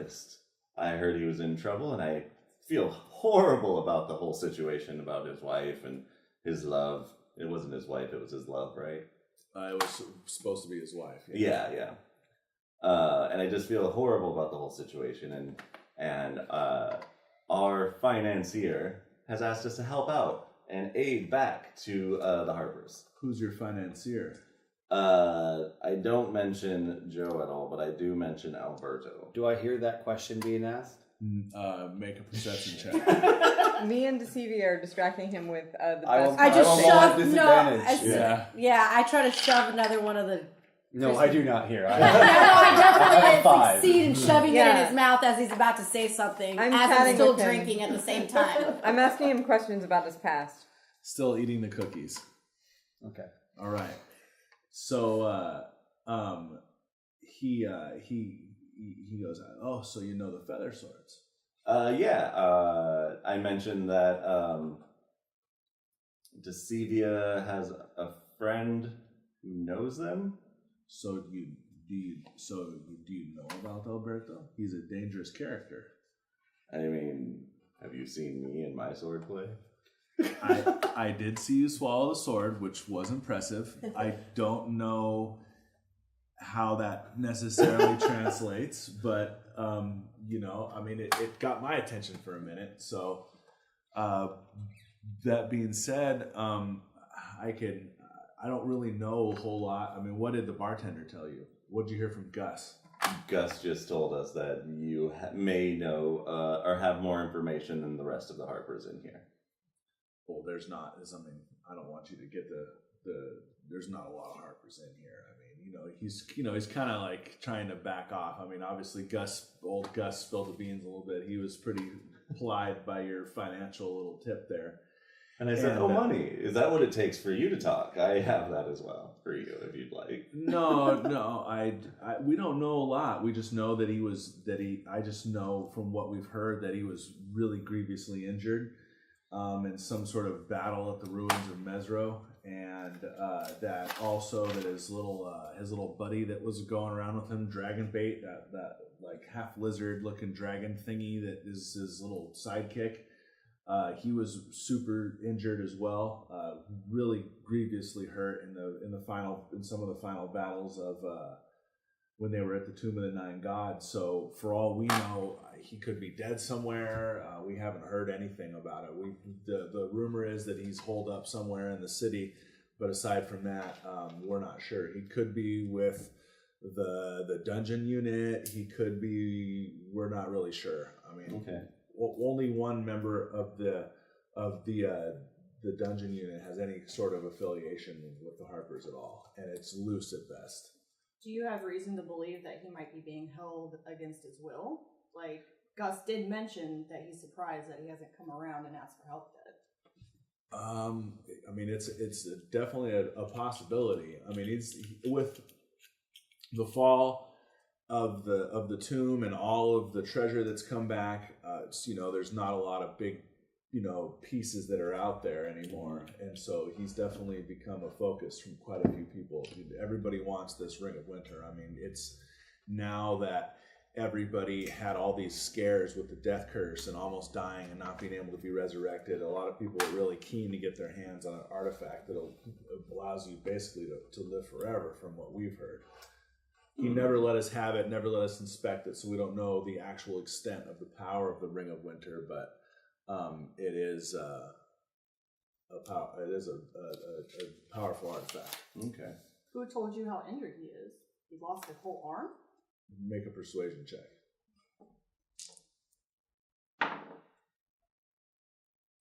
artist. I heard he was in trouble, and I feel horrible about the whole situation, about his wife and his love. It wasn't his wife, it was his love, right? It was supposed to be his wife. Yeah. And I just feel horrible about the whole situation, and our financier has asked us to help out and aid back to the Harpers. Who's your financier? I don't mention Joe at all, but I do mention Alberto. Do I hear that question being asked? Make a perception check. Me and Deceivi are distracting him with the best. I just shove. I try to shove another one of the. No, I do not hear. I definitely five. succeed in shoving it in his mouth as he's about to say something. I'm still drinking at the same time. I'm asking him questions about his past. Still eating the cookies. Okay. All right. So he goes, oh, so you know the feather swords? I mentioned that Decevia has a friend who knows them. So do you know about Alberto? He's a dangerous character. I mean, have you seen me in my swordplay? I did see you swallow the sword, which was impressive. I don't know how that necessarily translates, but it got my attention for a minute. So that being said, I don't really know a whole lot. I mean, what did the bartender tell you? What did you hear from Gus? Gus just told us that you may know or have more information than the rest of the Harpers in here. Well, there's not. I don't want you to get there's not a lot of Harpers in here. I mean, he's kind of like trying to back off. I mean, obviously old Gus spilled the beans a little bit. He was pretty plied by your financial little tip there. And I said, money. Is that what it takes for you to talk? I have that as well for you, if you'd like. No, we don't know a lot. We just know I just know from what we've heard that he was really grievously injured in some sort of battle at the ruins of Mesro, and that also that his little buddy that was going around with him, Dragonbait, that like half lizard looking dragon thingy that is his little sidekick. He was super injured as well, really grievously hurt in some of the final battles of when they were at the Tomb of the Nine Gods. So for all we know, he could be dead somewhere. We haven't heard anything about it. The rumor is that he's holed up somewhere in the city, but aside from that, we're not sure. He could be with the dungeon unit. He could be. We're not really sure. I mean, okay. Only one member of the dungeon unit has any sort of affiliation with the Harpers at all, and it's loose at best. Do you have reason to believe that he might be being held against his will? Like, Gus did mention that he's surprised that he hasn't come around and asked for help yet. I mean, it's definitely a possibility. I mean, with the fall of the tomb and all of the treasure that's come back, there's not a lot of big, pieces that are out there anymore. And so he's definitely become a focus from quite a few people. Everybody wants this Ring of Winter. I mean, it's now that everybody had all these scares with the death curse and almost dying and not being able to be resurrected. A lot of people are really keen to get their hands on an artifact that allows you basically to live forever, from what we've heard. He never let us have it, never let us inspect it, so we don't know the actual extent of the power of the Ring of Winter. But it is a powerful artifact. Okay. Who told you how injured he is? He lost a whole arm? Make a persuasion check.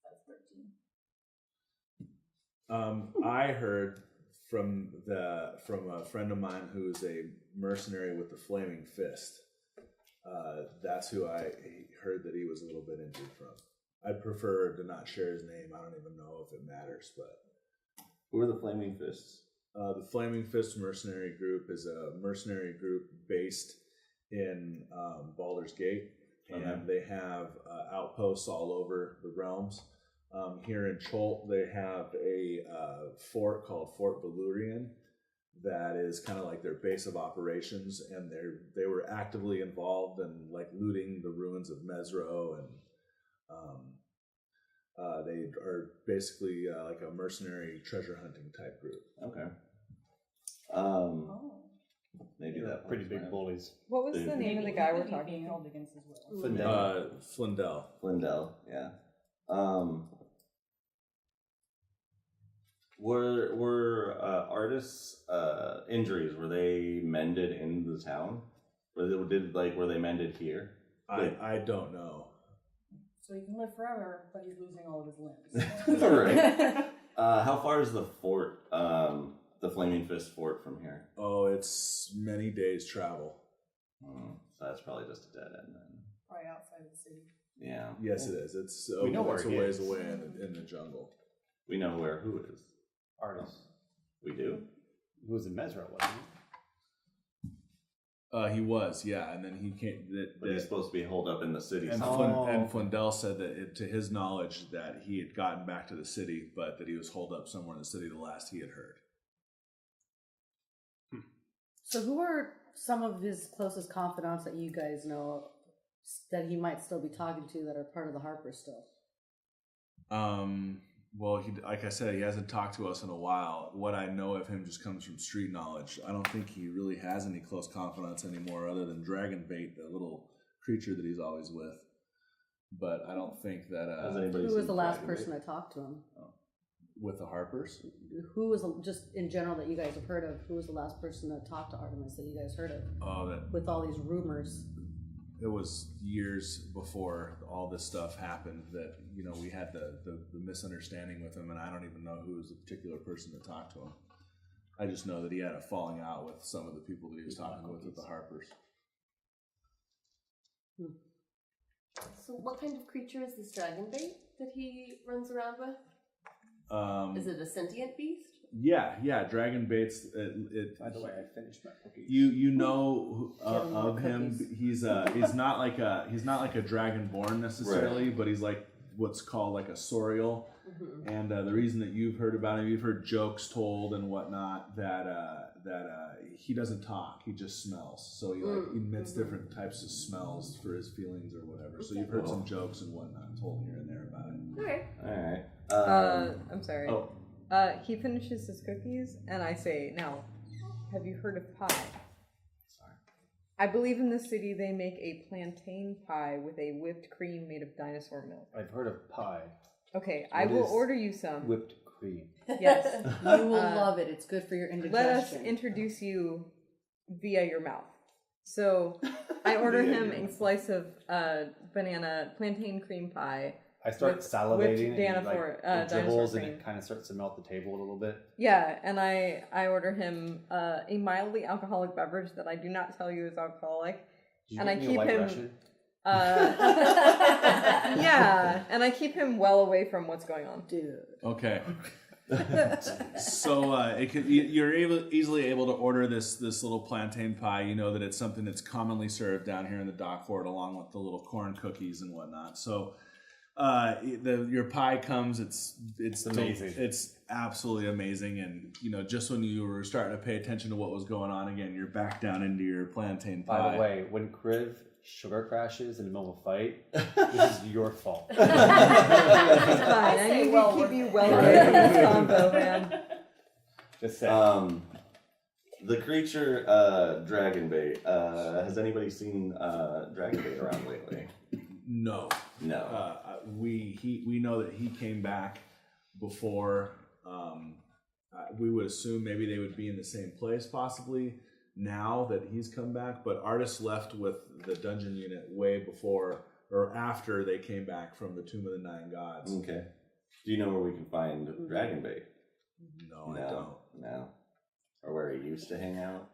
That's 13. I heard from a friend of mine who's a mercenary with the Flaming Fist. That's who I heard that he was a little bit injured from. I'd prefer to not share his name. I don't even know if it matters, but who are the Flaming Fists? The Flaming Fist Mercenary Group is a mercenary group based in Baldur's Gate, and they have outposts all over the realms. Here in Cholt, they have a fort called Fort Valurian that is kind of like their base of operations, and they were actively involved in like looting the ruins of Mesro, and they are basically like a mercenary treasure hunting type group. Okay. Maybe They're that pretty one's big right. bullies. What was the name of the guy we're talking being to? held against his will. Flindell. Flindell. Flindell, yeah. Were artists' injuries, were they mended in the town? Were they mended here? I don't know. So he can live forever, but he's losing all of his limbs. Right. How far is the fort, the Flaming Fist fort from here? Oh, it's many days travel. So that's probably just a dead end then. Probably outside of the city. Yeah. Yes, it is. It's We know where it's a he ways is. away in the jungle. We know where who is. Artist. We do? Who was in Mesro, wasn't he? He was, yeah, and then he came. But he's supposed to be holed up in the city. And, somewhere. and Flindell said that, to his knowledge, that he had gotten back to the city, but that he was holed up somewhere in the city. The last he had heard. So who are some of his closest confidants that you guys know that he might still be talking to that are part of the Harper still? Well, like I said, he hasn't talked to us in a while. What I know of him just comes from street knowledge. I don't think he really has any close confidants anymore, other than Dragonbait, the little creature that he's always with. But I don't think that Has anybody Who was seen the last Dragonbait? person that talked to him? with the Harpers. Who was, just in general that you guys have heard of, who was the last person that talked to Artemis that you guys heard of? Oh, that With all these rumors. it was years before all this stuff happened that, you know, we had the misunderstanding with him, and I don't even know who was the particular person that talked to him. I just know that he had a falling out with some of the people that he was talking with at the Harpers. So what kind of creature is this dragonbait that he runs around with? Is it a sentient beast? Yeah, dragon baits. By the way, I finished my cookies. You know Getting more of him. cookies. He's not like a dragonborn necessarily, but he's like what's called like a sorial. Mm-hmm. And the reason that you've heard about him, you've heard jokes told and whatnot that he doesn't talk, he just smells. So he like emits different types of smells for his feelings or whatever. So you've heard some jokes and whatnot told here and there about it. Okay. All right. I'm sorry. Oh, He finishes his cookies, and I say, now, have you heard of pie? sorry. I believe in the city they make a plantain pie with a whipped cream made of dinosaur milk. I've heard of pie. Okay, I What will is order you some. Whipped cream. Yes. You will love it. It's good for your indigestion. Let us introduce you via your mouth. So I order him a slice of banana plantain cream pie. I start With salivating whipped and like it it dinosaur dribbles and cream. it kind of starts to melt the table a little bit. Yeah, and I order him a mildly alcoholic beverage that I do not tell you is alcoholic. Did you And get I me a keep White him- Russian? Yeah, and I keep him well away from what's going on. Dude. Okay. So you're easily able to order this little plantain pie. You know that it's something that's commonly served down here in the dock fort, along with the little corn cookies and whatnot. So your pie comes. It's amazing. It's absolutely amazing. And you know, just when you were starting to pay attention to what was going on again, you're back down into your plantain pie. By the way, when Kriv sugar crashes in the middle of a fight, this is your fault. It's fine. I say need well to keep worth you it. well away from this combo, man. Just saying. The creature Dragonbait. Has anybody seen Dragonbait around lately? No. No. We know that he came back before. We would assume maybe they would be in the same place possibly now that he's come back, but Artis left with the dungeon unit way before or after they came back from the Tomb of the Nine Gods. Okay. Do you know where we can find Dragonbait? No, I don't. No. Or where he used to hang out?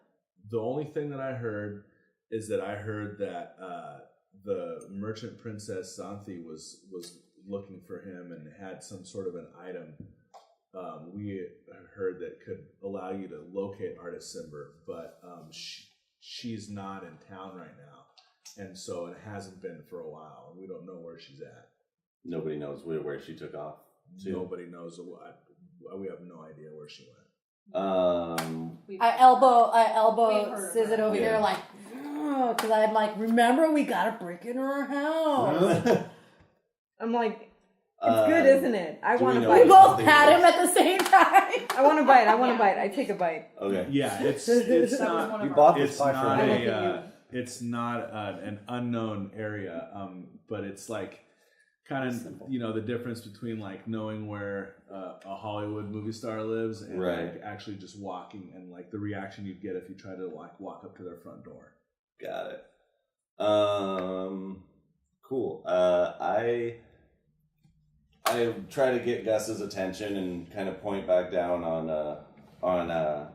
The only thing that I heard is that I heard that the merchant princess Xanthi was looking for him and had some sort of an item. We heard that could allow you to locate Artis Cimber, but she's not in town right now, and so it hasn't been for a while. We don't know where she's at. Nobody knows where she took off to. Nobody knows. We have no idea where she went. I elbow We've heard of Sizzit her. over here like, because I'm like, remember we got a brick in our house. I'm like, it's good, isn't it? I do we want to know We bite. what- both pat him at the same time. I want to bite. I want to bite. I take a bite. Okay. Yeah, it's That was not. one of You our- bought It's this pie for not me. it's not an unknown area, but it's like kind of Simple. the difference between like knowing where a Hollywood movie star lives and Right. like actually just walking and like the reaction you'd get if you try to like walk up to their front door. Got it. Cool. I try to get Gus's attention and kind of point back down on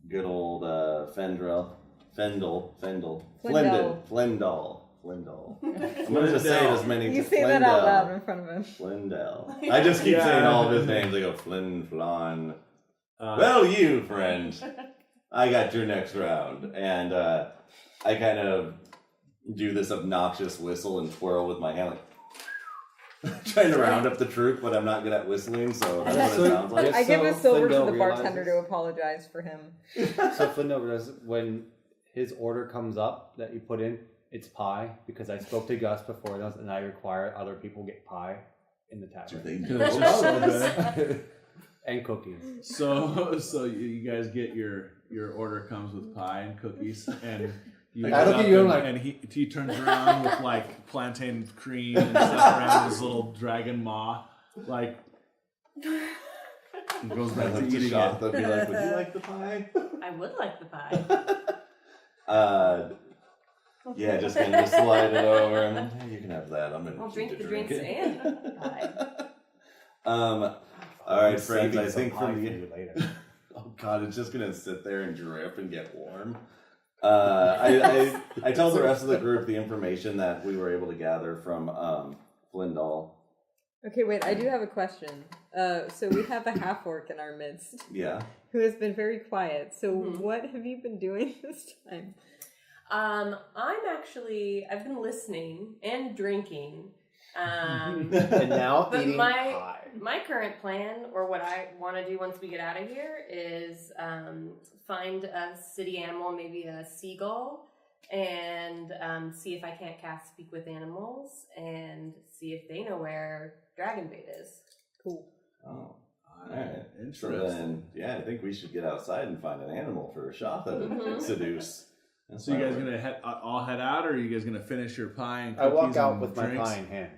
good old Fendel. Flendel. I'm gonna just say it as many You times. say that out loud in front of him. Flendel. I just keep Yeah. saying all of his names. I go Flynn, Flan. Well, you friend, I got your next round, and I kind of do this obnoxious whistle and twirl with my hand, like trying to round up the troop, but I'm not good at whistling, so that's what it sounds like. I give a silver to Findel the bartender realizes- to apologize for him. So Flindo realizes when his order comes up that you put in, it's pie, because I spoke to Gus before this and I require other people get pie in the Do tavern. they It's do just so good. And cookies. So you guys get your order comes with pie and cookies, and you I look get at you up and like- and he turns around with like plantain cream and stuff around his little dragon maw, like and goes I back to look to eating Shoth it. and be like, would you like the pie? I would like the pie. Yeah, just kind of just slide it over and hey, you can have that. I'm gonna I'll keep drink the drink drinks it. and the pie. All right, I'm friends. saving I some think pie from for the you later. oh god, it's just gonna sit there and drip and get warm. I tell the rest of the group the information that we were able to gather from Flindall. Okay, wait. I do have a question. So we have a half orc in our midst Yeah. who has been very quiet. So Mhm. what have you been doing this time? I've been listening and drinking. And now But eating my pie. my current plan, or what I want to do once we get out of here, is find a city animal, maybe a seagull, and see if I can't cast Speak with Animals, and see if they know where Dragonbait is. Cool. Oh. Alright. So Interesting. then, yeah, I think we should get outside and find an animal for Shotha to Mhm. seduce. That's So you my guys word. gonna all head out, or are you guys gonna finish your pie and I cookies walk out and with my drinks? pie in hand.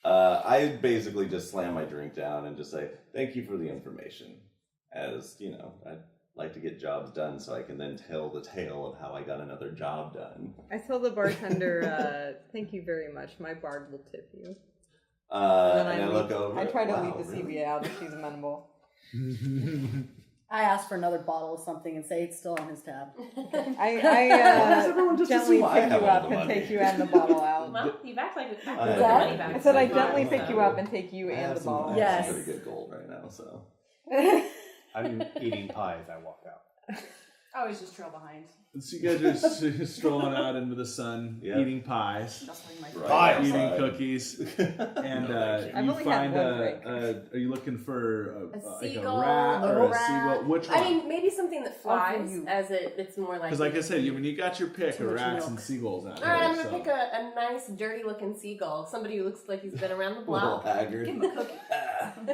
I basically just slam my drink down and just say, thank you for the information. As, you know, I'd like to get jobs done so I can then tell the tale of how I got another job done. I tell the bartender, thank you very much. My bard will tip you. And then I look over. I try to wow, lead the really? CBA out if she's amenable. I ask for another bottle of something and say it's still on his tab. I Why does everyone just gently assume I pick have you all up the and money? take you and the bottle out. Well, you've acted like I put have the that? money back. I said I in the gently bottle, pick so. you up and take you I and have the some, bottle. I Yes. have some pretty good gold right now, so. I'm eating pie as I walk out. I always just trail behind, So you guys are strolling out into the sun, Yep. eating pies, shuffling my Right. Pie. eating outside. cookies, and No, thank you. I've you only had find one drink. are you looking for A like a seagull, rat or a a seagull? Which one? I mean, maybe something that flies, you. as it's more like. Because like I said, you got your pick Too of much rats milk. and seagulls out All right, there. I'm gonna so. pick a nice, dirty-looking seagull. Somebody who looks like he's been around the A little block. haggard. Give him a cookie.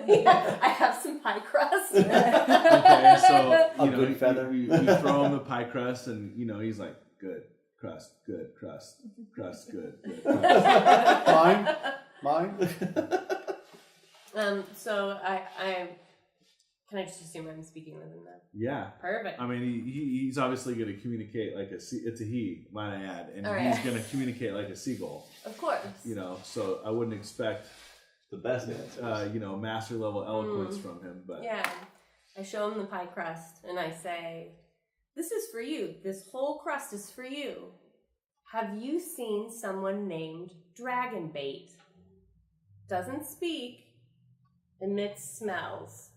Yeah, I have some pie crust. Okay, so A you know, good feather. You throw him the pie crust, and he's like, good crust, good crust, crust, good. Mine? So I can I just assume I'm speaking with him then? Yeah. Perfect. I mean, he's obviously going to communicate like it's a he, might I add, and All right. he's going to communicate like a seagull. Of course. So I wouldn't expect, The best answer. master level eloquence from him, but Yeah. I show him the pie crust and I say, "This is for you. This whole crust is for you. Have you seen someone named Dragonbait? Doesn't speak, emits smells.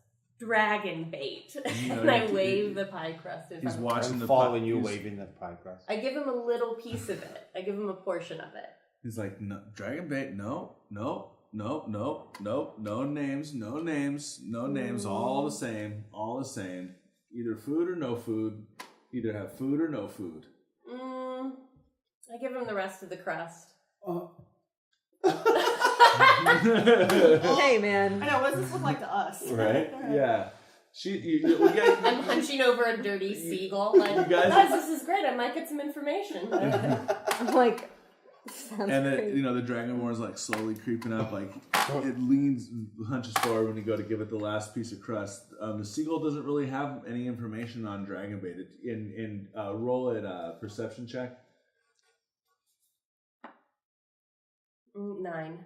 Dragonbait." And I wave the pie crust in he's front of him. watching I'm the following pie. you he's, waving the pie crust. I give him a little piece of it. I give him a portion of it. He's like, no, dragon bait, no names, all the same, either food or no food. Either have food or no food. I give him the rest of the crust. Hey, man. I know. What does this look like to us? Right? Yeah. I'm hunching over a dirty seagull. Like, guys, this is great. I might get some information. I'm like, sounds And then, great. the Dragonborn is like slowly creeping up, like it leans, hunches forward when you go to give it the last piece of crust. The seagull doesn't really have any information on Dragonbait. Roll it perception check. 9.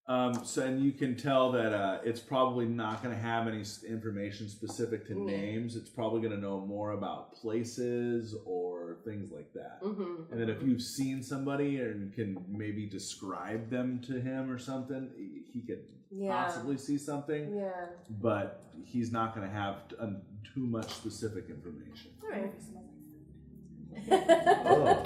And you can tell that it's probably not going to have any information specific to names. It's probably going to know more about places or things like that. Mm-hmm. And then if you've seen somebody and can maybe describe them to him or something, he could possibly see something. Yeah. But he's not going to have too much specific information. All right. Oh.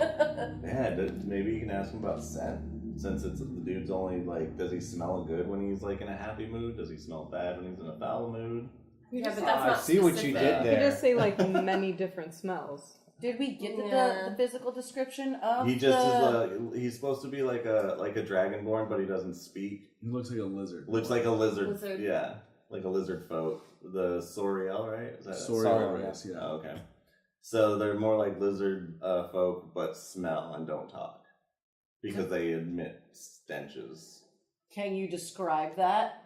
Yeah, maybe you can ask him about scent. Since the dude's only like, does he smell good when he's like in a happy mood? Does he smell bad when he's in a foul mood? Yeah, but that's not I see what you specific. did You there. just say like many different smells. Did we get Yeah. the physical description of He just is he's supposed to be like a dragonborn, but he doesn't speak. He looks like a lizard. Looks like a lizard. Lizard. Yeah, like a lizard folk. The Soriel, right? Is that it? Sorial race, yeah. Oh, okay. So they're more like lizard folk, but smell and don't talk because they emit stenches. Can you describe that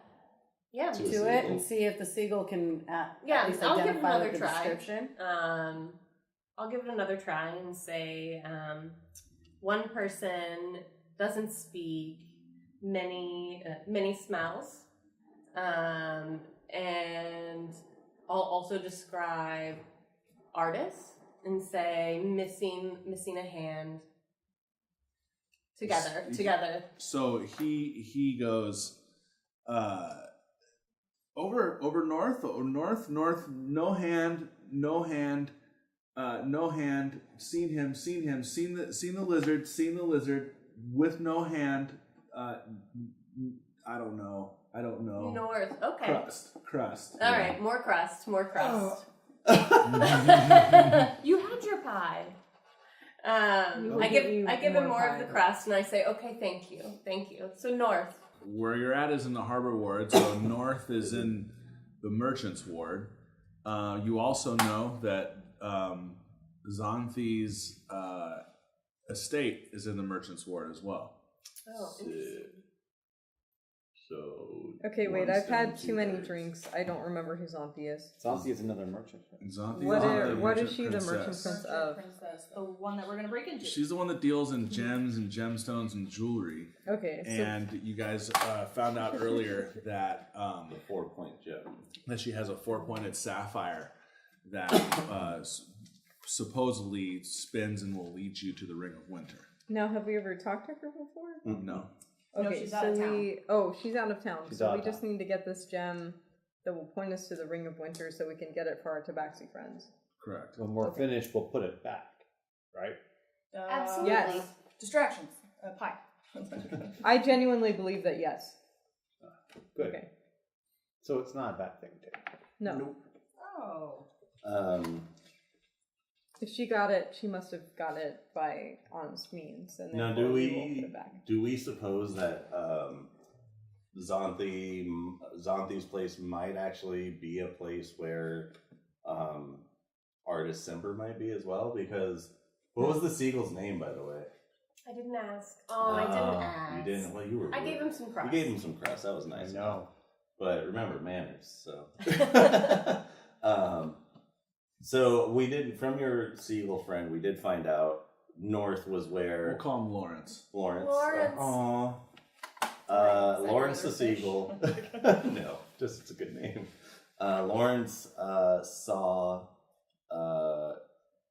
Yeah. To to a it seagull. and see if the seagle can Yeah, at least I'll give it identify another with the try. description? I'll give it another try and say one person doesn't speak many smells, and I'll also describe artists and say missing a hand. Together. So he goes over north, no hand, seen the lizard with no hand. I don't know. North. Okay. Crust. All right. More crust. You had your pie. I give him more of the crust, and I say, okay, thank you. So north. Where you're at is in the harbor ward, so north is in the merchant's ward. You also know that Xanthi's estate is in the merchant's ward as well. Oh, interesting. So Okay, wait, one I've stone, had two too many berries. drinks. I don't remember who Zonthi is. Zonthi is another merchant. Xanthi What is is she the merchant prince of? Princess, the one that we're gonna break into. She's the one that deals in gems and gemstones and jewelry. Okay, so And you guys found out earlier that The 4-point gem. that she has a 4-pointed sapphire that supposedly spins and will lead you to the Ring of Winter. now have we ever talked to her before? No. No, Okay, she's so out of town. she's out of town. She's So out we of just town. need to get this gem that will point us to the Ring of Winter so we can get it for our Tabaxi friends. Correct. When we're finished, we'll put it back. Right? Absolutely. Yes. Distractions. Pie. I genuinely believe that yes. Good. Okay. So it's not a bad thing, Dave. No. Oh. If she got it, she must have got it by honest means. And Now, therefore we will put it back. do we suppose that Xanthi's place might actually be a place where Artist Simber might be as well? Because what was the seagull's name, by the way? I didn't ask. Oh, I didn't ask. You didn't. Well, you were. I gave him some crust. You gave him some crust. That was nice. I know. But remember manners. So. So we did, from your seagull friend, we did find out north was where We'll call him Lawrence. Lawrence. Lawrence. Aw. Right, is that Lawrence the another fish? seagull. No, just it's a good name. Lawrence saw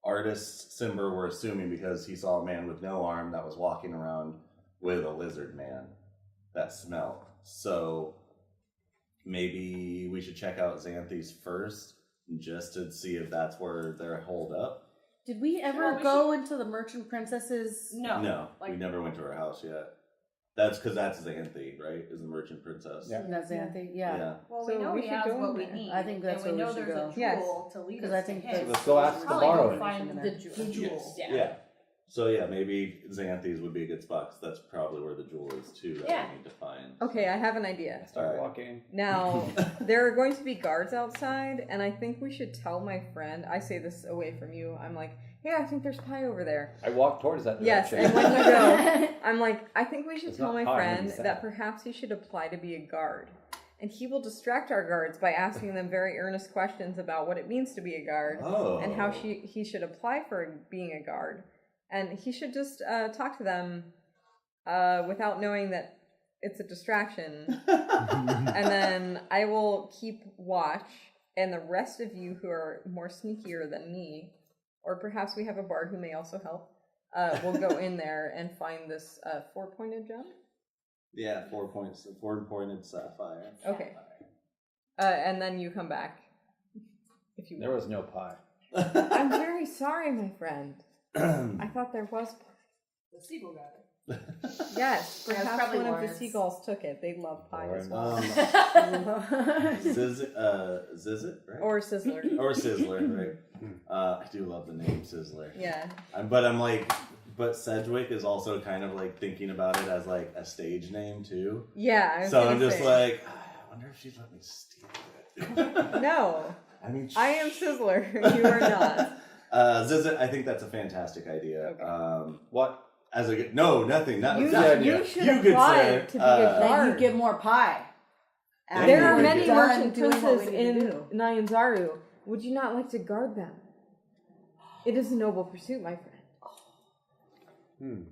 artist Simber, we're assuming, because he saw a man with no arm that was walking around with a lizard man that smelled. So maybe we should check out Xanthi's first, just to see if that's where they're holed up. Did we ever Sure, we go into the merchant princess's? No. No, Like, we never went to her house yet. That's because that's Xanthi, right? Is the merchant princess. Yeah. That's Xanthi. Yeah. Well, So we know we he should has go what in we there. need. I think that's and we where know we should there's a go. Yes. jewel to lead 'Cause us I think to him. that's- Let's go ask to Probably borrow go it. find the Yes. jewel. Yeah. So yeah, maybe Xanthi's would be a good spot 'cause that's probably where the jewel is too that Yeah. we need to find. Okay, I have an idea. Start Alright. walking. Now, there are going to be guards outside, and I think we should tell my friend. I say this away from you. I'm like, hey, I think there's pie over there. I walk towards that Yes, direction. and when you go, I'm like, I think we should It's tell not my pie, friend maybe that sad. perhaps he should apply to be a guard. And he will distract our guards by asking them very earnest questions about what it means to be a guard Oh. and how he should apply for being a guard. And he should just talk to them without knowing that it's a distraction. And then I will keep watch, and the rest of you who are more sneakier than me, or perhaps we have a bard who may also help, will go in there and find this 4-pointed gem. Yeah, 4-pointed sapphire. Okay. And then you come back. If you There was no pie. I'm very sorry, my friend. I thought there was pie. The seagull got it. Yes, Yeah, it's perhaps probably one of the Lawrence. seagulls took it. They love pie as well. Zizit, right? Or Sizzler. Or Sizzler, right? I do love the name Sizzler. Yeah. But I'm like, but Sedgwick is also kind of like thinking about it as like a stage name too. Yeah. I was So gonna I'm just say. like, I wonder if she'd let me steal it. No. I mean, I am Sizzler. You are not. Zizit, I think that's a fantastic idea. Okay. What? As a no, nothing. Not You, not- you should You could apply say, to be a Then guard. you get more pie. There are After many we're done merchant doing what we princes need to in do. Nyanzaru. Would you not like to guard them? It is a noble pursuit, my friend.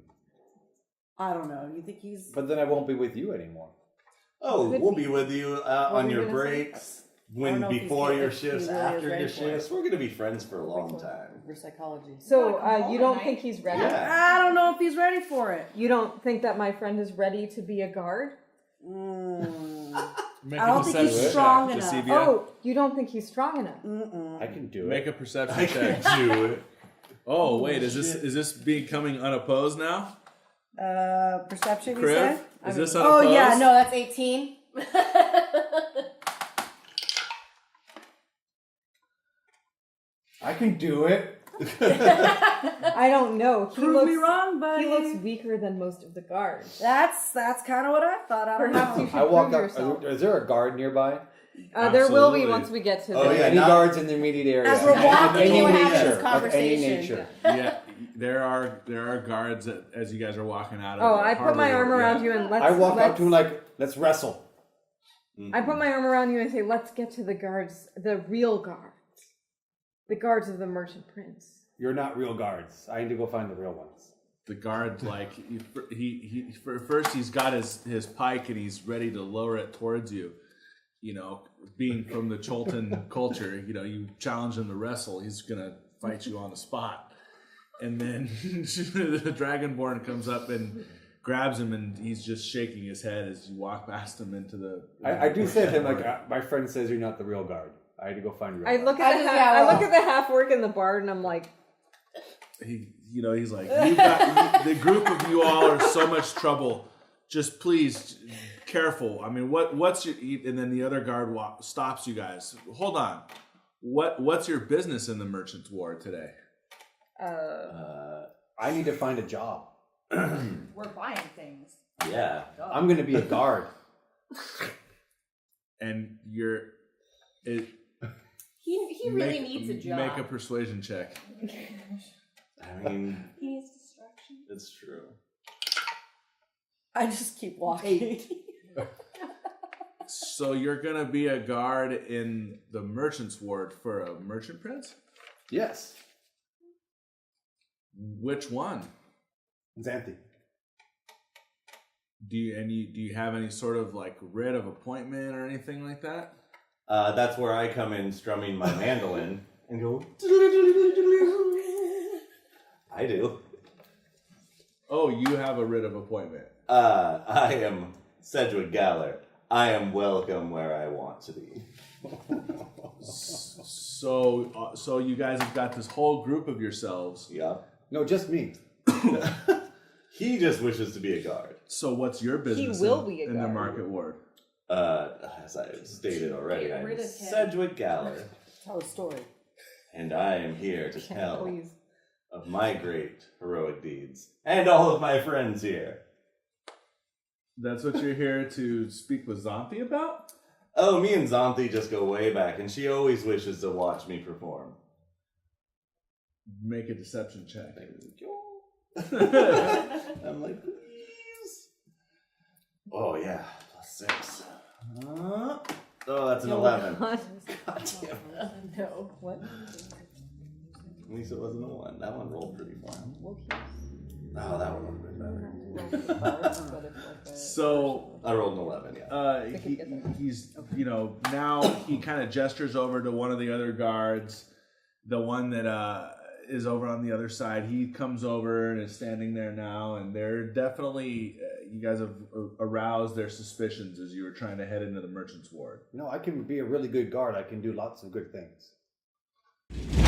I don't know. You think he's? But then I won't be with you anymore. Oh, Could we'll be. be with you What on were you your gonna say? breaks, I don't when know if he's before good- your if he shifts, really is after your ready for it. shifts. We're gonna be friends for a long time. For psychology. So Gotta come home you at don't night. think he's ready? Yeah. I don't know if he's ready for it. You don't think that my friend is ready to be a guard? Make I a don't think he's perception strong check, enough. Decivia. Oh, you don't think he's strong enough? I can do Make it. a perception I check. can do it. Oh wait, is this becoming unopposed now? Perception, you Criv? said? Is this Oh unopposed? yeah, no, that's 18. I can do it. I don't know. He Prove looks, me wrong, buddy. He looks weaker than most of the guards. That's kind of what I thought. I don't Perhaps know. you should I walk prove up. yourself. Is there a guard nearby? There will be Absolutely. once we get to Oh, the... yeah, Any not- guards in the immediate area? As we're walking, Any we're having nature, this of any conversation. nature. Yeah, there are guards that, as you guys are walking out of. Oh, the I put harbor my arm road, around yeah. you and let's... I walk let's, up to him like, let's wrestle. I put my arm around you and say, let's get to the guards, the real guards. The guards of the Merchant Prince. You're not real guards. I need to go find the real ones. The guard, like he for first he's got his pike and he's ready to lower it towards you. You know, being from the Cholton culture, you know, you challenge him to wrestle, he's gonna fight you on the spot. And then the Dragonborn comes up and grabs him, and he's just shaking his head as you walk past him into the. I do say to him, like, my friend says you're not the real guard. I had to go find real I guard. look at I look at the half orc in the bard and I'm like, He's like, the group of you all are so much trouble. Just please, careful. I mean, what's your? And then the other guard stops you guys. Hold on. What's your business in the Merchant's Ward today? I need to find a job. We're buying things. Yeah. I'm going to be a guard. And He really needs a job. Make a persuasion check. I mean, He needs distraction. it's true. I just keep walking. So you're gonna be a guard in the Merchant's Ward for a merchant prince? Yes. Which one? Xanthi. Do you have any sort of like writ of appointment or anything like that? That's where I come in strumming my mandolin and go. I do. Oh, you have a writ of appointment. I am Sedgwick Galler. I am welcome where I want to be. So you guys have got this whole group of yourselves. Yeah. No, just me. He just wishes to be a guard. So what's your business will be a in the guard. market ward? As I stated already, Get I'm rid of him. Sedgwick Galler, Tell a story. and I am here to Yeah, tell please. of my great heroic deeds and all of my friends here. That's what you're here to speak with Zonthi about? Oh, me and Zonthi just go way back, and she always wishes to watch me perform. Make a deception check. I'm like, please. Oh yeah, +6. Oh, that's an 11. God. God damn it. No. What? At least it wasn't a 1. That one rolled pretty far. Oh, that one would have been better. So I rolled an 11, yeah. he's now he kind of gestures over to one of the other guards, the one that is over on the other side. He comes over and is standing there now, and they're definitely you guys have aroused their suspicions as you were trying to head into the merchant's ward. I can be a really good guard. I can do lots of good things.